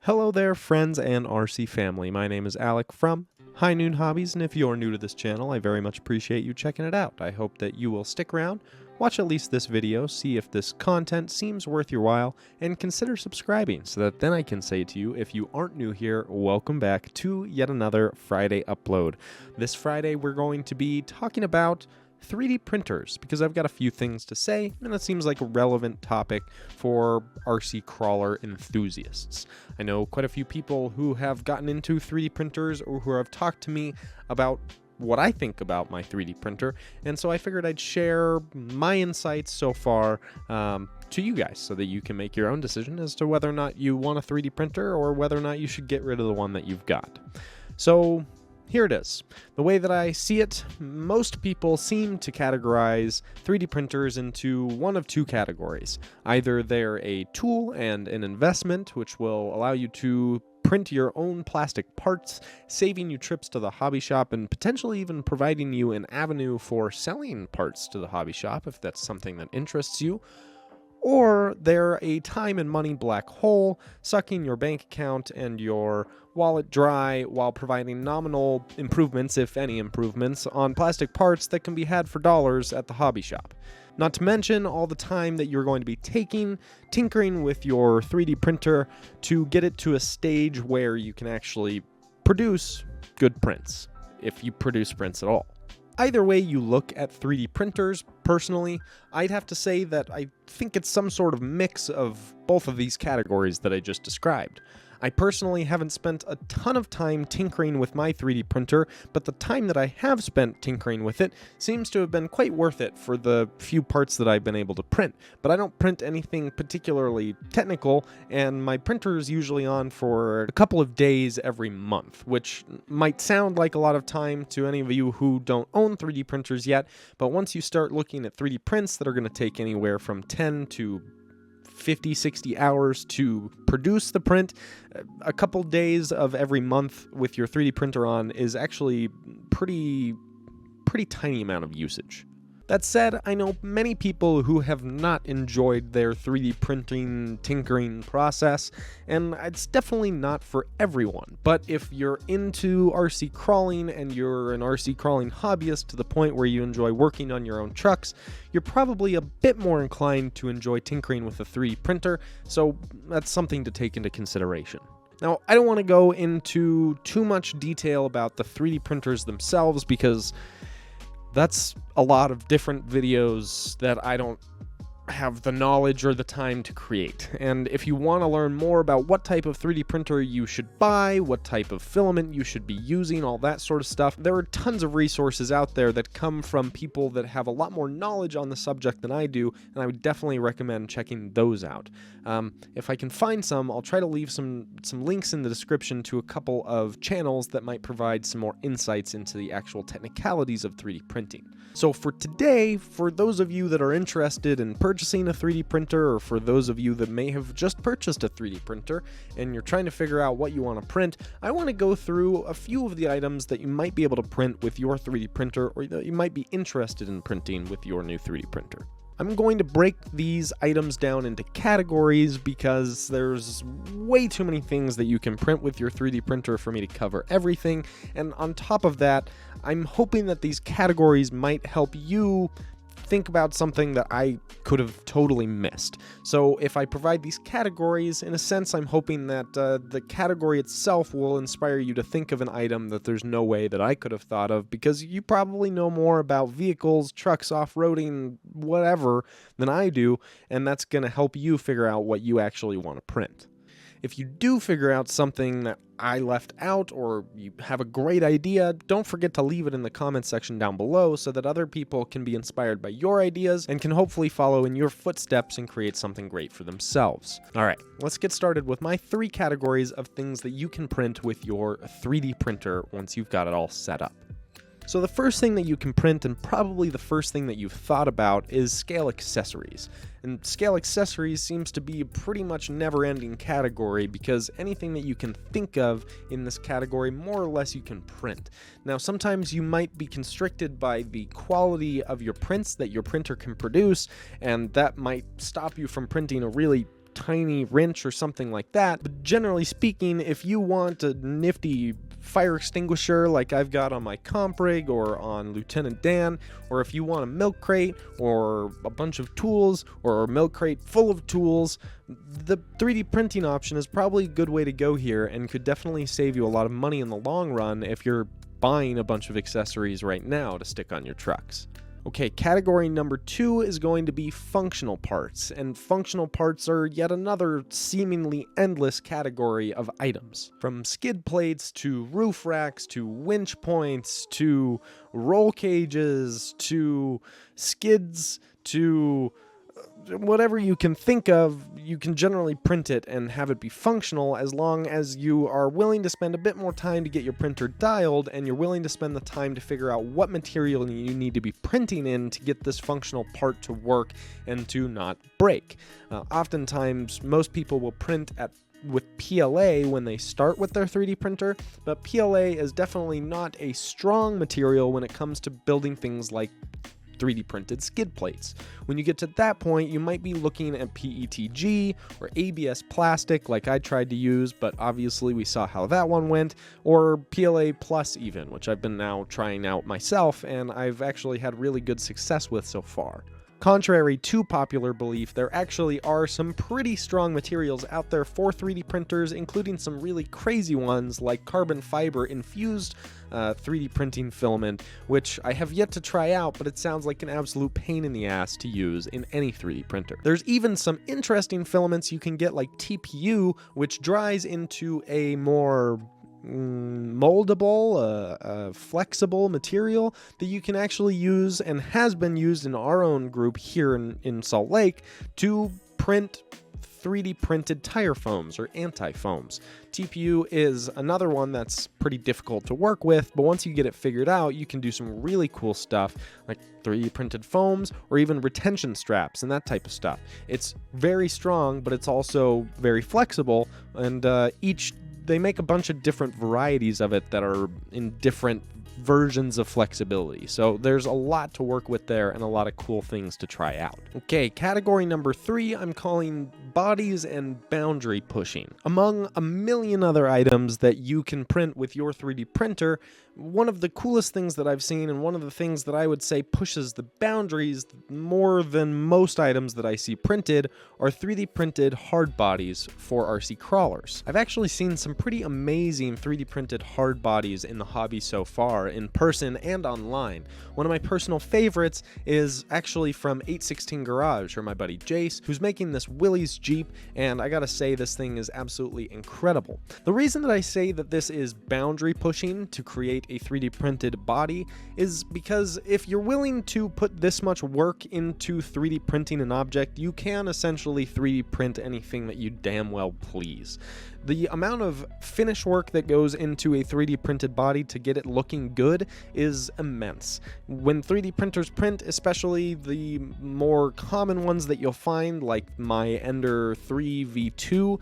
Hello there, friends and RC family. My name is Alec from High Noon Hobbies, and if you're new to this channel, I very much appreciate you checking it out. I hope that you will stick around, watch at least this video, see if this content seems worth your while, and consider subscribing so that then I can say to you, if you aren't new here, welcome back to yet another Friday upload. This Friday, we're going to be talking about 3D printers, because I've got a few things to say, and it seems like a relevant topic for RC crawler enthusiasts. I know quite a few people who have gotten into 3D printers or who have talked to me about what I think about my 3D printer, and so I figured I'd share my insights so far to you guys so that you can make your own decision as to whether or not you want a 3D printer or whether or not you should get rid of the one that you've got. So here it is. The way that I see it, most people seem to categorize 3D printers into one of two categories. Either they're a tool and an investment, which will allow you to print your own plastic parts, saving you trips to the hobby shop and potentially even providing you an avenue for selling parts to the hobby shop if that's something that interests you. Or they're a time and money black hole, sucking your bank account and your wallet dry while providing nominal improvements, if any improvements, on plastic parts that can be had for dollars at the hobby shop. Not to mention all the time that you're going to be taking, tinkering with your 3D printer to get it to a stage where you can actually produce good prints, if you produce prints at all. Either way you look at 3D printers, personally, I'd have to say that I think it's some sort of mix of both of these categories that I just described. I personally haven't spent a ton of time tinkering with my 3D printer, but the time that I have spent tinkering with it seems to have been quite worth it for the few parts that I've been able to print. But I don't print anything particularly technical, and my printer is usually on for a couple of days every month, which might sound like a lot of time to any of you who don't own 3D printers yet, but once you start looking at 3D prints that are going to take anywhere from 10 to 50, 60 hours to produce the print, a couple days of every month with your 3D printer on is actually pretty tiny amount of usage. That said, I know many people who have not enjoyed their 3D printing, tinkering process, and it's definitely not for everyone. But if you're into RC crawling and you're an RC crawling hobbyist to the point where you enjoy working on your own trucks, you're probably a bit more inclined to enjoy tinkering with a 3D printer, so that's something to take into consideration. Now, I don't want to go into too much detail about the 3D printers themselves because that's a lot of different videos that I don't have the knowledge or the time to create. And if you want to learn more about what type of 3D printer you should buy, what type of filament you should be using, all that sort of stuff, there are tons of resources out there that come from people that have a lot more knowledge on the subject than I do, and I would definitely recommend checking those out. If I can find some, I'll try to leave some links in the description to a couple of channels that might provide some more insights into the actual technicalities of 3D printing. So for today, for those of you that are interested in purchasing a 3D printer, or for those of you that may have just purchased a 3D printer and you're trying to figure out what you want to print, I want to go through a few of the items that you might be able to print with your 3D printer, or that you might be interested in printing with your new 3D printer. I'm going to break these items down into categories because there's way too many things that you can print with your 3D printer for me to cover everything, and on top of that, I'm hoping that these categories might help you think about something that I could have totally missed. So if I provide these categories, in a sense, I'm hoping that the category itself will inspire you to think of an item that there's no way that I could have thought of, because you probably know more about vehicles, trucks, off-roading, whatever, than I do, and that's going to help you figure out what you actually want to print. If you do figure out something that I left out, or you have a great idea, don't forget to leave it in the comments section down below so that other people can be inspired by your ideas and can hopefully follow in your footsteps and create something great for themselves. Alright, let's get started with my 3 categories of things that you can print with your 3D printer once you've got it all set up. So the first thing that you can print, and probably the first thing that you've thought about, is scale accessories. And scale accessories seems to be a pretty much never-ending category, because anything that you can think of in this category, more or less you can print. Now, sometimes you might be constricted by the quality of your prints that your printer can produce, and that might stop you from printing a really tiny wrench or something like that. But generally speaking, if you want a nifty fire extinguisher like I've got on my comp rig or on Lieutenant Dan, or if you want a milk crate or a bunch of tools or a milk crate full of tools, the 3D printing option is probably a good way to go here and could definitely save you a lot of money in the long run if you're buying a bunch of accessories right now to stick on your trucks. Okay, category number 2 is going to be functional parts, and functional parts are yet another seemingly endless category of items. From skid plates to roof racks to winch points to roll cages to skids to whatever you can think of, you can generally print it and have it be functional as long as you are willing to spend a bit more time to get your printer dialed and you're willing to spend the time to figure out what material you need to be printing in to get this functional part to work and to not break. Oftentimes, most people will print with PLA when they start with their 3D printer, but PLA is definitely not a strong material when it comes to building things like 3D printed skid plates. When you get to that point, you might be looking at PETG or ABS plastic like I tried to use, but obviously we saw how that one went, or PLA Plus even, which I've been now trying out myself and I've actually had really good success with so far. Contrary to popular belief, there actually are some pretty strong materials out there for 3D printers, including some really crazy ones like carbon fiber infused 3D printing filament, which I have yet to try out, but it sounds like an absolute pain in the ass to use in any 3D printer. There's even some interesting filaments you can get like TPU, which dries into a more moldable, flexible material that you can actually use and has been used in our own group here in Salt Lake to print 3D printed tire foams or anti-foams. TPU is another one that's pretty difficult to work with, but once you get it figured out, you can do some really cool stuff like 3D printed foams or even retention straps and that type of stuff. It's very strong, but it's also very flexible, and they make a bunch of different varieties of it that are in different versions of flexibility. So there's a lot to work with there and a lot of cool things to try out. Okay, category number 3, I'm calling bodies and boundary pushing. Among a million other items that you can print with your 3D printer, one of the coolest things that I've seen and one of the things that I would say pushes the boundaries more than most items that I see printed are 3D printed hard bodies for RC crawlers. I've actually seen some pretty amazing 3D printed hard bodies in the hobby so far, in person and online. One of my personal favorites is actually from 816 Garage, or my buddy Jace, who's making this Willys Jeep, and I gotta say this thing is absolutely incredible. The reason that I say that this is boundary pushing to create a 3D printed body is because if you're willing to put this much work into 3D printing an object, you can essentially 3D print anything that you damn well please. The amount of finish work that goes into a 3D printed body to get it looking good is immense. When 3D printers print, especially the more common ones that you'll find, like my Ender 3 V2,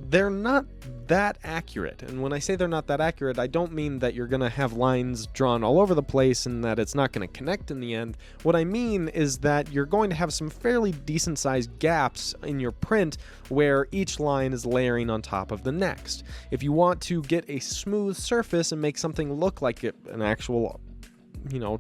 they're not that accurate. And when I say they're not that accurate, I don't mean that you're going to have lines drawn all over the place and that it's not going to connect in the end. What I mean is that you're going to have some fairly decent sized gaps in your print where each line is layering on top of the next. If you want to get a smooth surface and make something look like an actual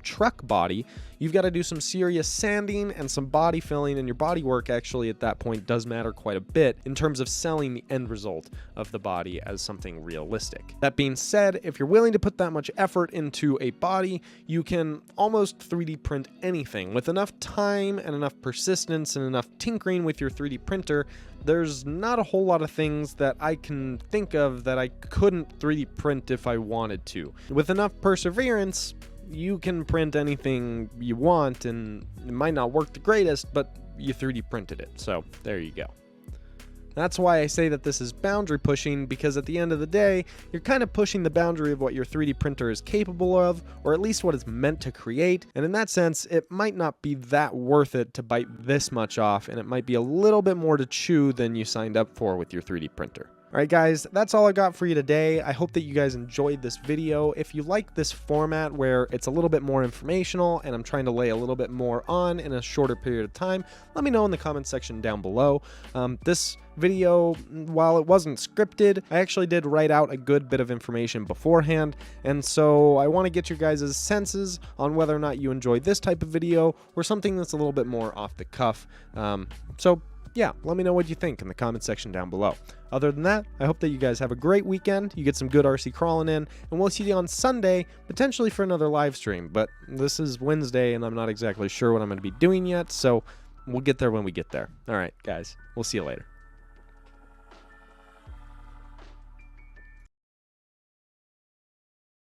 truck body, you've got to do some serious sanding and some body filling, and your body work actually at that point does matter quite a bit in terms of selling the end result of the body as something realistic. That being said, if you're willing to put that much effort into a body, you can almost 3D print anything. With enough time and enough persistence and enough tinkering with your 3D printer, there's not a whole lot of things that I can think of that I couldn't 3D print if I wanted to. With enough perseverance, you can print anything you want, and it might not work the greatest, but you 3D printed it, so there you go. That's why I say that this is boundary pushing, because at the end of the day, you're kind of pushing the boundary of what your 3D printer is capable of, or at least what it's meant to create, and in that sense, it might not be that worth it to bite this much off, and it might be a little bit more to chew than you signed up for with your 3D printer. All right, guys, that's all I got for you today. I hope that you guys enjoyed this video. If you like this format where it's a little bit more informational and I'm trying to lay a little bit more on in a shorter period of time, let me know in the comment section down below. This video, while it wasn't scripted, I actually did write out a good bit of information beforehand, and so I want to get your guys' senses on whether or not you enjoy this type of video or something that's a little bit more off the cuff. So yeah, let me know what you think in the comment section down below. Other than that, I hope that you guys have a great weekend, you get some good RC crawling in, and we'll see you on Sunday, potentially for another live stream. But this is Wednesday, and I'm not exactly sure what I'm going to be doing yet, so we'll get there when we get there. All right, guys, we'll see you later.